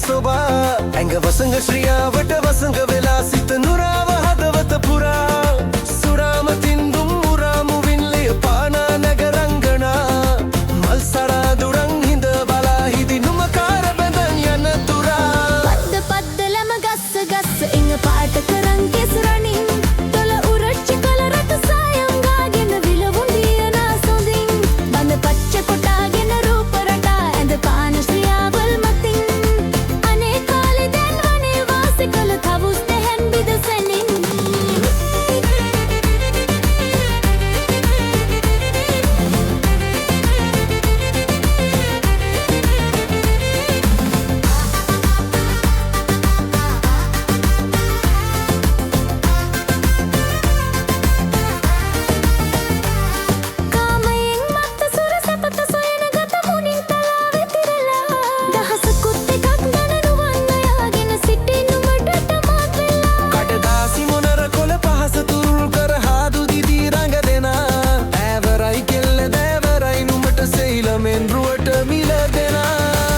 සොබා ඇඟ වසඟ ශ්‍රියාවට වසඟ වෙලා සිත නුරාව හදවත පුරා සුරාමතින් දුම් මුරාමුවින් ලිය පානා නැගරංගනා මල් සරා දුරන් හිඳ බලා හිදි නුමකාර බැඳන් යන තුරා පද්ද පද්දලම ගස්ස ගස්ස ඉඟ පාට කරන් කෙසරණින් තොල උරච්චි කල රට සායම් ගාගෙන විලවුන් දියනා සොඳින් බඳ පච්ච කොටාගෙන රූප රටා ඇඳ පාන ශ්‍රියාවල් මතින් අනේ කාලේ දැන් වනේ වාසෙ කළ තවුස් දෙහැන් බිදසැනින් කාමයෙන් මත්ත සුර සැපත සොයන ගත මුනින් තලා වෙතිරලා දහසකුත් එකක් ගණ නුවන් අයාගෙන සිටි නුඹට මාත් වෙලා කටදාසි මොනර කොළ පහස තුරුල් කර හාදු දිදී රඟ දෙනා ඈවරයි කෙල්ල දෑවරයි නුඹට සෙයිලමෙන් රුවට මිල දෙනා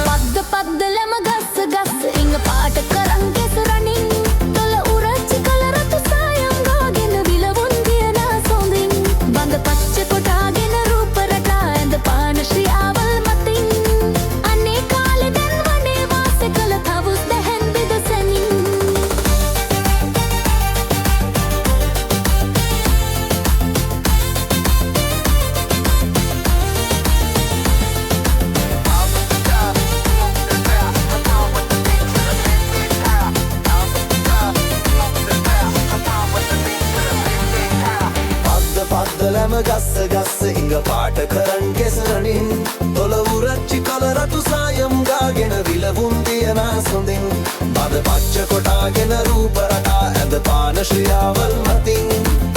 පද්ද පද්දලම ගස්ස ගස්ස ඉඟ පාට කරන් කෙසරණින් තොල උරච්චි කල රතු සායම් ගාගෙන විලවුන් දියනා සොඳින් බඳ පච්ච කොටාගෙන රූප රටා ඇඳ පාන ශ්‍රියාවල් මතින් අනේ කාලේ දැන් වනේ වාසෙ කළ තවුස් දැහැන් බෙදසැනින් පද්ද පද්දලම ගස්ස ගස්ස ඉඟ පාට කරන් කෙසරණින් තොල උරච්චි කල රතු සායම් ගාගෙන විලවුන් දියනා සොඳින් බද පච්ච කොටාගෙන රූප රටා ඇඳ පාන ශ්‍රියාවල් මතින්